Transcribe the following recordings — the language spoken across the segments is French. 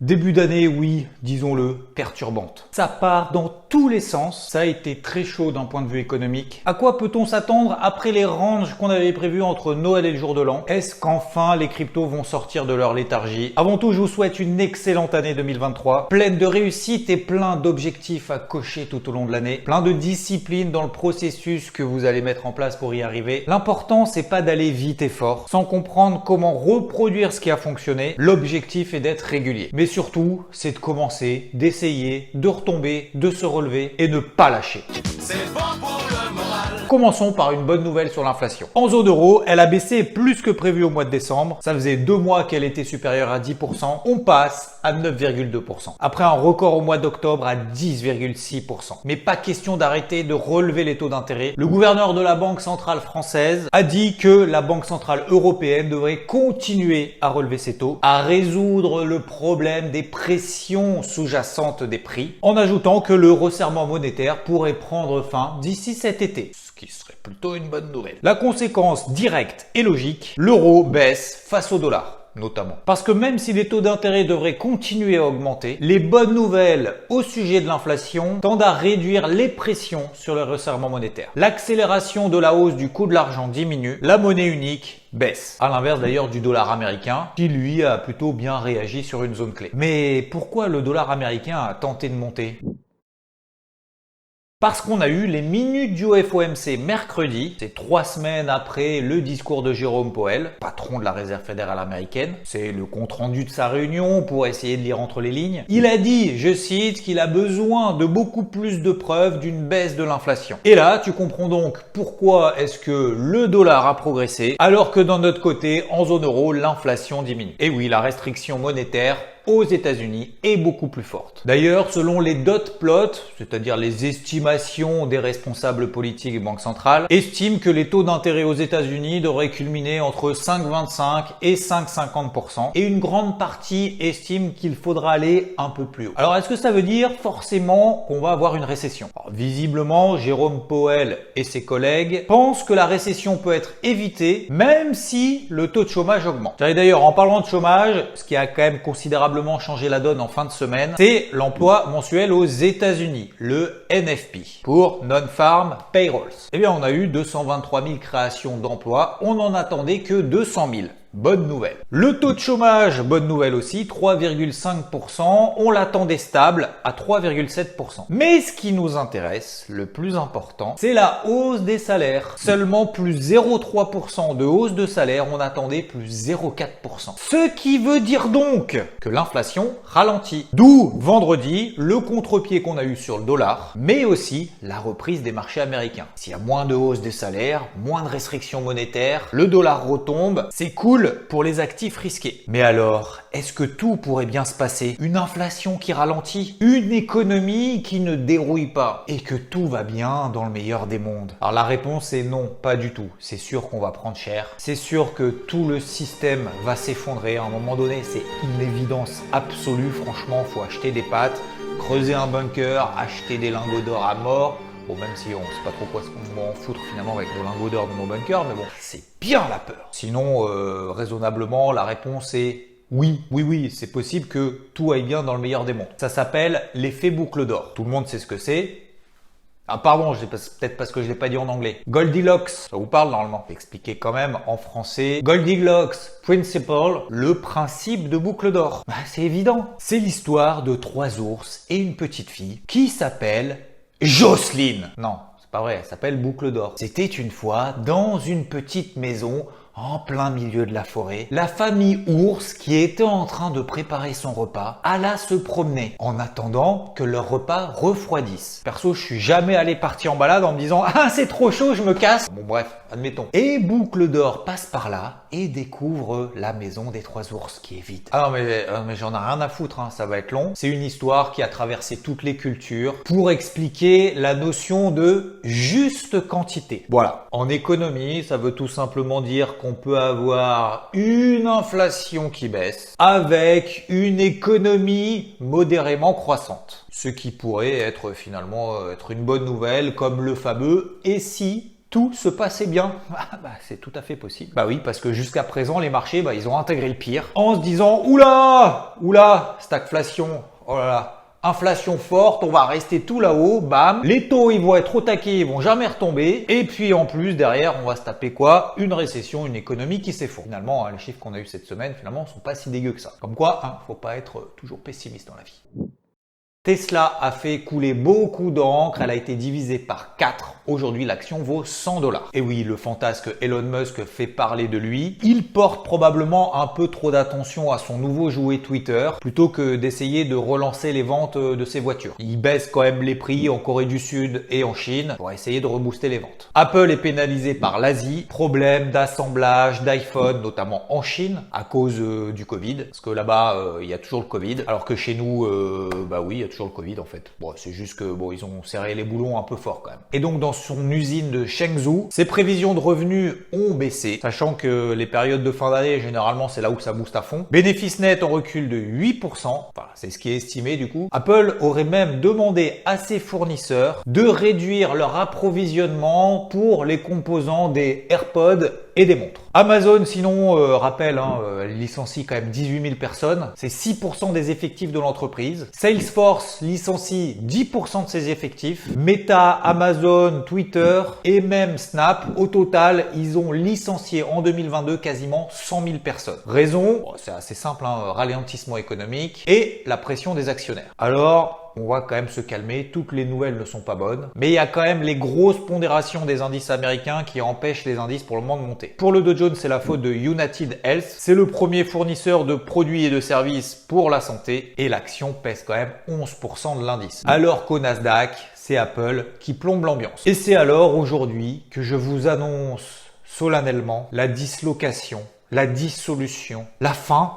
Début d'année, oui, disons-le, perturbante. Ça part dans tous les sens, ça a été très chaud d'un point de vue économique. À quoi peut-on s'attendre après les ranges qu'on avait prévus entre Noël et le jour de l'an? Est-ce qu'enfin les cryptos vont sortir de leur léthargie? Avant tout, je vous souhaite une excellente année 2023, pleine de réussite et plein d'objectifs à cocher tout au long de l'année, plein de discipline dans le processus que vous allez mettre en place pour y arriver. L'important, c'est pas d'aller vite et fort, sans comprendre comment reproduire ce qui a fonctionné. L'objectif est d'être régulier. Mais surtout, c'est de commencer, d'essayer, de retomber, de se relever et ne pas lâcher. C'est bon pour le moral. Commençons par une bonne nouvelle sur l'inflation. En zone euro, elle a baissé plus que prévu au mois de décembre. Ça faisait 2 mois qu'elle était supérieure à 10%. On passe à 9,2%. Après un record au mois d'octobre à 10,6%. Mais pas question d'arrêter de relever les taux d'intérêt. Le gouverneur de la Banque centrale française a dit que la Banque centrale européenne devrait continuer à relever ses taux, à résoudre le problème des pressions sous-jacentes des prix, en ajoutant que le resserrement monétaire pourrait prendre fin d'ici cet été, ce qui serait plutôt une bonne nouvelle. La conséquence directe et logique, l'euro baisse face au dollar. Notamment. Parce que même si les taux d'intérêt devraient continuer à augmenter, les bonnes nouvelles au sujet de l'inflation tendent à réduire les pressions sur le resserrement monétaire. L'accélération de la hausse du coût de l'argent diminue, la monnaie unique baisse. À l'inverse d'ailleurs du dollar américain, qui lui a plutôt bien réagi sur une zone clé. Mais pourquoi le dollar américain a tenté de monter ? Parce qu'on a eu les minutes du FOMC mercredi, c'est 3 semaines après le discours de Jérôme Powell, patron de la Réserve fédérale américaine. C'est le compte-rendu de sa réunion pour essayer de lire entre les lignes. Il a dit, je cite, qu'il a besoin de beaucoup plus de preuves d'une baisse de l'inflation. Et là, tu comprends donc pourquoi est-ce que le dollar a progressé, alors que dans notre côté, en zone euro, l'inflation diminue. Et oui, la restriction monétaire aux États-Unis est beaucoup plus forte. D'ailleurs, selon les dot plots, c'est-à-dire les estimations des responsables politiques et banques centrales, estiment que les taux d'intérêt aux États-Unis devraient culminer entre 5,25 et 5,50%, et une grande partie estime qu'il faudra aller un peu plus haut. Alors, est-ce que ça veut dire forcément qu'on va avoir une récession? Alors, visiblement, Jérôme Powell et ses collègues pensent que la récession peut être évitée, même si le taux de chômage augmente. Et d'ailleurs, en parlant de chômage, ce qui a quand même considérablement changer la donne en fin de semaine, c'est l'emploi mensuel aux États-Unis, le NFP, pour Non-Farm Payrolls. Eh bien, on a eu 223 000 créations d'emplois, on n'en attendait que 200 000. Bonne nouvelle. Le taux de chômage, bonne nouvelle aussi, 3,5%. On l'attendait stable à 3,7%. Mais ce qui nous intéresse, le plus important, c'est la hausse des salaires. Seulement plus 0,3% de hausse de salaire, on attendait plus 0,4%. Ce qui veut dire donc que l'inflation ralentit. D'où vendredi, le contre-pied qu'on a eu sur le dollar, mais aussi la reprise des marchés américains. S'il y a moins de hausse des salaires, moins de restrictions monétaires, le dollar retombe, c'est cool pour les actifs risqués. Mais alors, est-ce que tout pourrait bien se passer? Une inflation qui ralentit? Une économie qui ne dérouille pas? Et que tout va bien dans le meilleur des mondes? Alors la réponse est non, pas du tout. C'est sûr qu'on va prendre cher. C'est sûr que tout le système va s'effondrer. À un moment donné, c'est une évidence absolue. Franchement, faut acheter des pâtes, creuser un bunker, acheter des lingots d'or à mort. Bon, même si on sait pas trop quoi qu'on va en foutre finalement avec nos lingots d'or dans nos bunkers, mais bon, c'est bien la peur. Sinon, raisonnablement, la réponse est oui, c'est possible que tout aille bien dans le meilleur des mondes. Ça s'appelle l'effet boucle d'or. Tout le monde sait ce que c'est. Ah pardon, peut-être parce que je l'ai pas dit en anglais. Goldilocks, ça vous parle normalement. Expliquer quand même en français. Goldilocks Principle, le principe de boucle d'or. Bah, c'est évident. C'est l'histoire de 3 ours et une petite fille qui s'appelle Jocelyne. Non, c'est pas vrai, elle s'appelle Boucle d'Or. C'était une fois dans une petite maison en plein milieu de la forêt. La famille ours, qui était en train de préparer son repas, alla se promener en attendant que leur repas refroidisse. Perso, je suis jamais allé partir en balade en me disant « Ah, c'est trop chaud, je me casse !» Bon bref, admettons. Et Boucle d'Or passe par là et découvre la maison des 3 ours qui est vide. Ah non mais j'en ai rien à foutre, hein, ça va être long. C'est une histoire qui a traversé toutes les cultures pour expliquer la notion de juste quantité. Voilà. En économie, ça veut tout simplement dire qu'on peut avoir une inflation qui baisse avec une économie modérément croissante. Ce qui pourrait être finalement être une bonne nouvelle, comme le fameux « et si » tout se passait bien. C'est tout à fait possible. Bah oui, parce que jusqu'à présent, les marchés, ils ont intégré le pire en se disant oula, stagflation, oh là là. Inflation forte, on va rester tout là-haut, bam. Les taux, ils vont être au taquet, ils vont jamais retomber. Et puis en plus, derrière, on va se taper quoi? Une récession, une économie qui s'effondre. Finalement, les chiffres qu'on a eu cette semaine, finalement, sont pas si dégueux que ça. Comme quoi, faut pas être toujours pessimiste dans la vie. Tesla a fait couler beaucoup d'encre, elle a été divisée par 4. Aujourd'hui, l'action vaut 100 $. Et oui, le fantasque Elon Musk fait parler de lui. Il porte probablement un peu trop d'attention à son nouveau jouet Twitter plutôt que d'essayer de relancer les ventes de ses voitures. Il baisse quand même les prix en Corée du Sud et en Chine pour essayer de rebooster les ventes. Apple est pénalisé par l'Asie. Problème d'assemblage d'iPhone, notamment en Chine, à cause du Covid. Parce que là-bas, il y a toujours le Covid. Alors que chez nous, oui, il y a toujours le Covid en fait. Bon, c'est juste que ils ont serré les boulons un peu fort quand même. Et donc dans son usine de Chengzhou, ses prévisions de revenus ont baissé, sachant que les périodes de fin d'année, généralement, c'est là où ça booste à fond. Bénéfice net en recul de 8%, enfin, c'est ce qui est estimé du coup. Apple aurait même demandé à ses fournisseurs de réduire leur approvisionnement pour les composants des AirPods et des montres. Amazon, sinon, rappelle, licencie quand même 18 000 personnes. C'est 6% des effectifs de l'entreprise. Salesforce licencie 10% de ses effectifs. Meta, Amazon, Twitter et même Snap, au total, ils ont licencié en 2022 quasiment 100 000 personnes. Raison, c'est assez simple, ralentissement économique et la pression des actionnaires. Alors, on va quand même se calmer, toutes les nouvelles ne sont pas bonnes, mais il y a quand même les grosses pondérations des indices américains qui empêchent les indices pour le moment de monter. Pour le Dow Jones, c'est la faute de United Health, c'est le premier fournisseur de produits et de services pour la santé et l'action pèse quand même 11% de l'indice. Alors qu'au Nasdaq, c'est Apple qui plombe l'ambiance. Et c'est alors aujourd'hui que je vous annonce solennellement la dislocation, la dissolution, la fin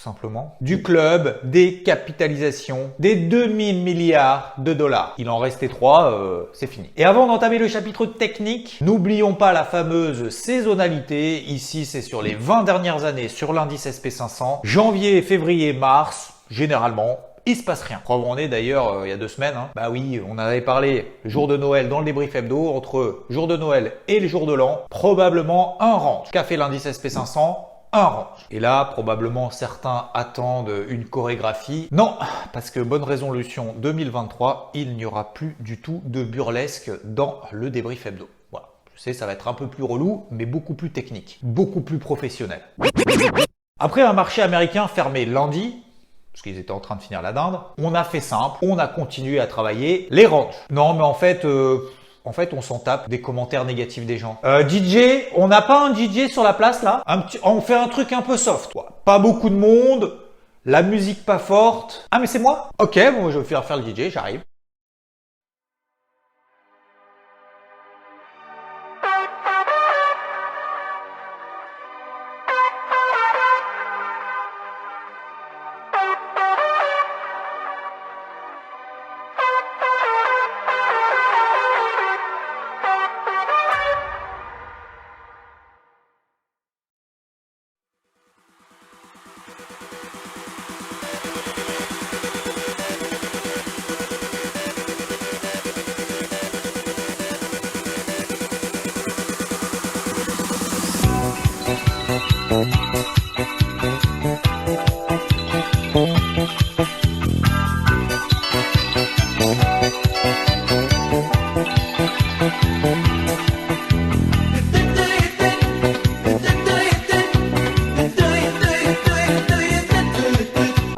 simplement, du club des capitalisations des 2000 milliards de dollars. Il en restait 3, c'est fini. Et avant d'entamer le chapitre technique, n'oublions pas la fameuse saisonnalité. Ici, c'est sur les 20 dernières années sur l'indice SP500. Janvier, février, mars, généralement, il se passe rien. Preuve en est d'ailleurs il y a 2 semaines. Bah oui, on avait parlé le jour de Noël dans le débrief hebdo, entre jour de Noël et le jour de l'an, probablement un range. Qu'a fait l'indice SP500 ? Un range. Et là, probablement, certains attendent une chorégraphie. Non, parce que bonne résolution 2023, il n'y aura plus du tout de burlesque dans le débrief hebdo. Voilà. Je sais, ça va être un peu plus relou, mais beaucoup plus technique, beaucoup plus professionnel. Après un marché américain fermé lundi, parce qu'ils étaient en train de finir la dinde, on a fait simple, on a continué à travailler les ranges. Non, mais en fait, on s'en tape des commentaires négatifs des gens. DJ, on n'a pas un DJ sur la place là? On fait un truc un peu soft, quoi. Pas beaucoup de monde, la musique pas forte. Ah mais c'est moi? Ok, bon, je vais faire le DJ, j'arrive.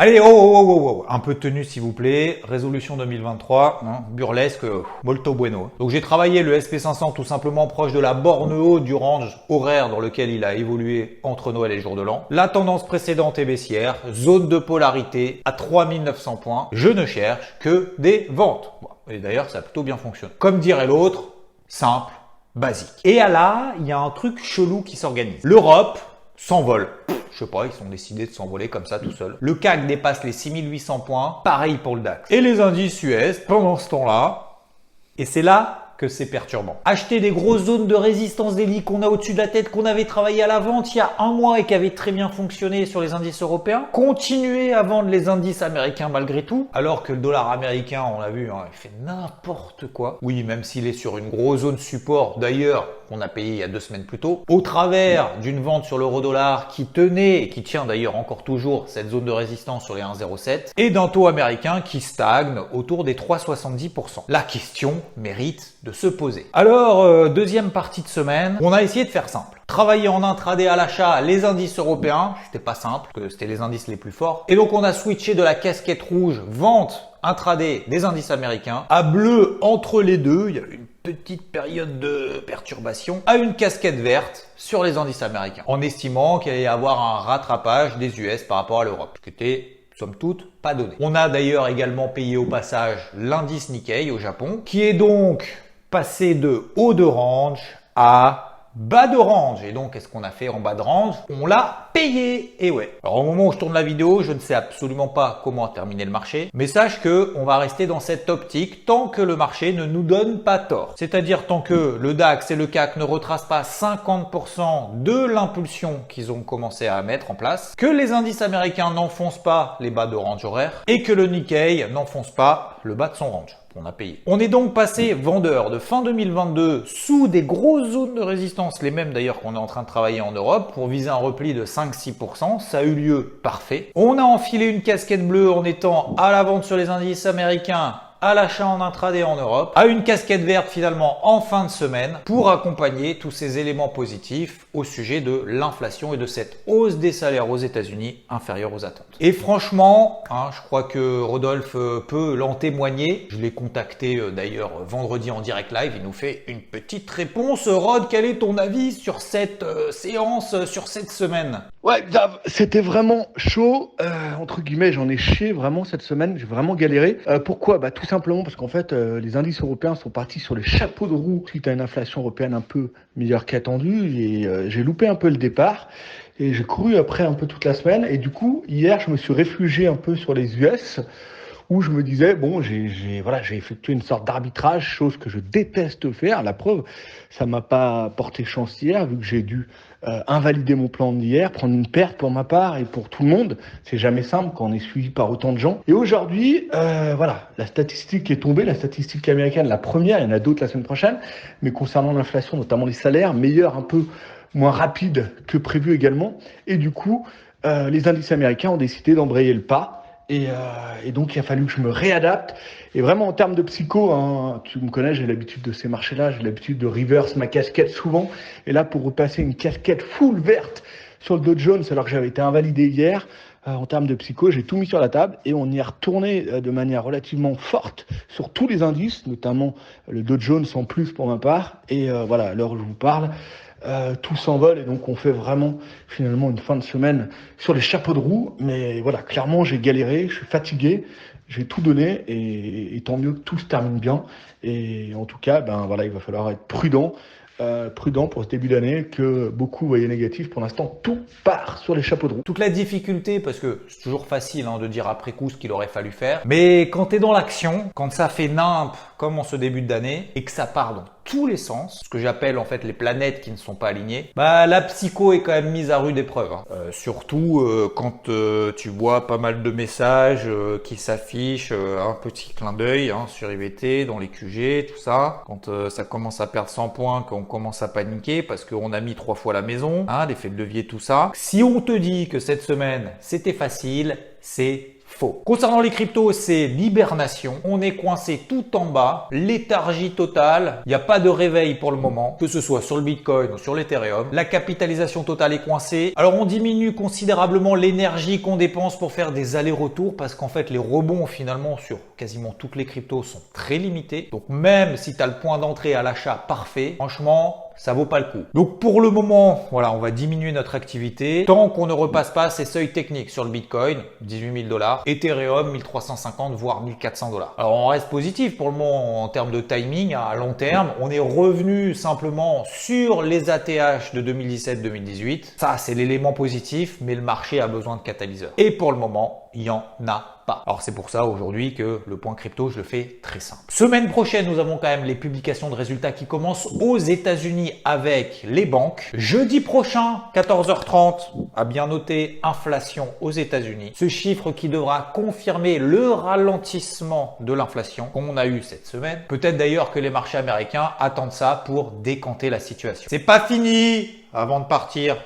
Allez, un peu de tenue s'il vous plaît. Résolution 2023, burlesque, molto bueno. Donc j'ai travaillé le SP500 tout simplement proche de la borne haute du range horaire dans lequel il a évolué entre Noël et le jour de l'an. La tendance précédente est baissière, zone de polarité à 3900 points. Je ne cherche que des ventes. Bon, et d'ailleurs, ça a plutôt bien fonctionné. Comme dirait l'autre, simple, basique. Et là, il y a un truc chelou qui s'organise. L'Europe s'envole. Je sais pas, ils ont décidé de s'envoler comme ça tout seul. Le CAC dépasse les 6800 points, pareil pour le DAX. Et les indices US, pendant ce temps-là, et c'est là que c'est perturbant. Acheter des grosses zones de résistance daily qu'on a au-dessus de la tête, qu'on avait travaillé à la vente il y a un mois et qui avait très bien fonctionné sur les indices européens. Continuer à vendre les indices américains malgré tout, alors que le dollar américain, on l'a vu, hein, il fait n'importe quoi. Oui, même s'il est sur une grosse zone support, d'ailleurs, qu'on a payé il y a 2 semaines plus tôt, au travers d'une vente sur l'euro-dollar qui tenait, et qui tient d'ailleurs encore toujours cette zone de résistance sur les 1,07, et d'un taux américain qui stagne autour des 3,70%. La question mérite de se poser. Alors, deuxième partie de semaine, on a essayé de faire simple. Travailler en intraday à l'achat les indices européens, c'était pas simple, parce que c'était les indices les plus forts. Et donc on a switché de la casquette rouge, vente intraday des indices américains, à bleu entre les deux, il y a une petite période de perturbation, à une casquette verte sur les indices américains, en estimant qu'il allait y avoir un rattrapage des US par rapport à l'Europe, ce qui était somme toute pas donné. On a d'ailleurs également payé au passage l'indice Nikkei au Japon, qui est donc passé de haut de range à bas de range. Et donc, qu'est-ce qu'on a fait en bas de range? On l'a payé. Et ouais. Alors, au moment où je tourne la vidéo, je ne sais absolument pas comment terminer le marché. Mais sache que on va rester dans cette optique tant que le marché ne nous donne pas tort. C'est-à-dire tant que le DAX et le CAC ne retracent pas 50% de l'impulsion qu'ils ont commencé à mettre en place, que les indices américains n'enfoncent pas les bas de range horaire et que le Nikkei n'enfonce pas le bas de son range. On a payé. On est donc passé vendeur de fin 2022 sous des grosses zones de résistance, les mêmes d'ailleurs qu'on est en train de travailler en Europe, pour viser un repli de 5-6%. Ça a eu lieu parfait. On a enfilé une casquette bleue en étant à la vente sur les indices américains, à l'achat en intraday en Europe, à une casquette verte finalement en fin de semaine pour accompagner tous ces éléments positifs au sujet de l'inflation et de cette hausse des salaires aux États-Unis inférieure aux attentes. Et franchement, je crois que Rodolphe peut l'en témoigner. Je l'ai contacté d'ailleurs vendredi en direct live. Il nous fait une petite réponse. Rod, quel est ton avis sur cette séance, sur cette semaine? Ouais, c'était vraiment chaud, entre guillemets, j'en ai chié vraiment cette semaine, j'ai vraiment galéré. Pourquoi? Tout simplement parce qu'en fait, les indices européens sont partis sur les chapeaux de roue suite à une inflation européenne un peu meilleure qu'attendue et j'ai loupé un peu le départ et j'ai couru après un peu toute la semaine et du coup, hier, je me suis réfugié un peu sur les US où je me disais, bon, j'ai effectué une sorte d'arbitrage, chose que je déteste faire. La preuve, ça m'a pas porté chance hier, vu que j'ai dû invalider mon plan d'hier, prendre une perte pour ma part et pour tout le monde. C'est jamais simple quand on est suivi par autant de gens. Et aujourd'hui, la statistique est tombée, la statistique américaine, la première, il y en a d'autres la semaine prochaine, mais concernant l'inflation, notamment les salaires, meilleur un peu moins rapide que prévu également. Et du coup, les indices américains ont décidé d'embrayer le pas. Et donc, il a fallu que je me réadapte. Et vraiment, en termes de psycho, tu me connais, j'ai l'habitude de ces marchés-là, j'ai l'habitude de reverse ma casquette souvent. Et là, pour repasser une casquette full verte sur le Dow Jones, alors que j'avais été invalidé hier, en termes de psycho, j'ai tout mis sur la table et on y est retourné de manière relativement forte sur tous les indices, notamment le Dow Jones en plus pour ma part. Et à l'heure où je vous parle, tout s'envole et donc on fait vraiment finalement une fin de semaine sur les chapeaux de roue. Mais voilà, clairement j'ai galéré, je suis fatigué, j'ai tout donné et tant mieux que tout se termine bien. Et en tout cas, il va falloir être prudent pour ce début d'année que beaucoup voyaient négatif. Pour l'instant, tout part sur les chapeaux de roue. Toute la difficulté, parce que c'est toujours facile de dire après coup ce qu'il aurait fallu faire, mais quand tu es dans l'action, quand ça fait nimp comme en ce début d'année et que ça part dans tous les sens, ce que j'appelle en fait les planètes qui ne sont pas alignées, la psycho est quand même mise à rude épreuve. Surtout quand tu vois pas mal de messages qui s'affichent, un petit clin d'œil sur IVT, dans les QG, tout ça. Quand ça commence à perdre 100 points, qu'on commence à paniquer parce qu'on a mis 3 fois la maison, l'effet de levier, tout ça. Si on te dit que cette semaine c'était facile, c'est faux. Concernant les cryptos, c'est l'hibernation. On est coincé tout en bas, léthargie totale. Il n'y a pas de réveil pour le moment, que ce soit sur le Bitcoin ou sur l'Ethereum. La capitalisation totale est coincée. Alors on diminue considérablement l'énergie qu'on dépense pour faire des allers-retours parce qu'en fait les rebonds finalement sur quasiment toutes les cryptos sont très limités. Donc même si tu as le point d'entrée à l'achat parfait, franchement, ça vaut pas le coup. Donc pour le moment, on va diminuer notre activité tant qu'on ne repasse pas ces seuils techniques sur le Bitcoin, 18 000 $, Ethereum 1350 voire 1400 $. Alors on reste positif pour le moment en termes de timing à long terme. On est revenu simplement sur les ATH de 2017-2018. Ça c'est l'élément positif, mais le marché a besoin de catalyseurs. Et pour le moment, il y en a pas. Alors c'est pour ça aujourd'hui que le point crypto, je le fais très simple. Semaine prochaine, nous avons quand même les publications de résultats qui commencent aux États-Unis avec les banques. Jeudi prochain, 14h30, à bien noter, inflation aux États-Unis. Ce chiffre qui devra confirmer le ralentissement de l'inflation qu'on a eu cette semaine. Peut-être d'ailleurs que les marchés américains attendent ça pour décanter la situation. C'est pas fini avant de partir.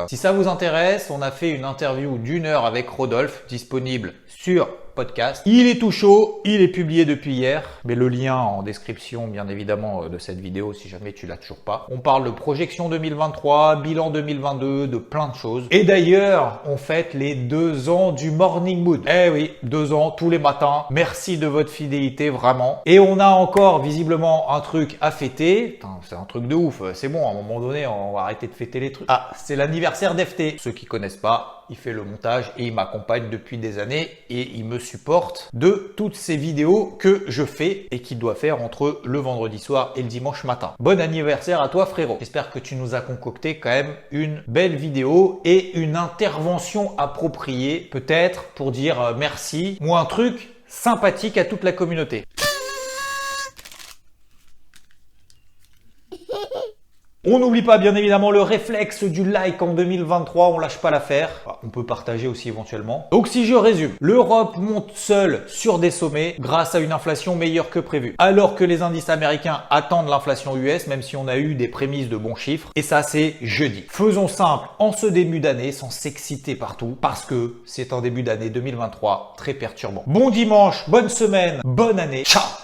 Si ça vous intéresse, on a fait une interview d'1 heure avec Rodolphe, disponible sur podcast. Il est tout chaud, il est publié depuis hier, mais le lien en description bien évidemment de cette vidéo si jamais tu l'as toujours pas. On parle de projection 2023, bilan 2022, de plein de choses. Et d'ailleurs, on fête les 2 ans du Morning Mood. Eh oui, 2 ans tous les matins. Merci de votre fidélité vraiment. Et on a encore visiblement un truc à fêter. Putain, c'est un truc de ouf. C'est bon, à un moment donné, on va arrêter de fêter les trucs. Ah, c'est l'anniversaire d'FT. Ceux qui connaissent pas, il fait le montage et il m'accompagne depuis des années et il me supporte de toutes ces vidéos que je fais et qu'il doit faire entre le vendredi soir et le dimanche matin. Bon anniversaire à toi frérot. J'espère que tu nous as concocté quand même une belle vidéo et une intervention appropriée peut-être pour dire merci ou un truc sympathique à toute la communauté. On n'oublie pas bien évidemment le réflexe du like en 2023, on lâche pas l'affaire. On peut partager aussi éventuellement. Donc si je résume, l'Europe monte seule sur des sommets grâce à une inflation meilleure que prévu. Alors que les indices américains attendent l'inflation US, même si on a eu des prémices de bons chiffres. Et ça c'est jeudi. Faisons simple en ce début d'année sans s'exciter partout parce que c'est un début d'année 2023 très perturbant. Bon dimanche, bonne semaine, bonne année. Ciao!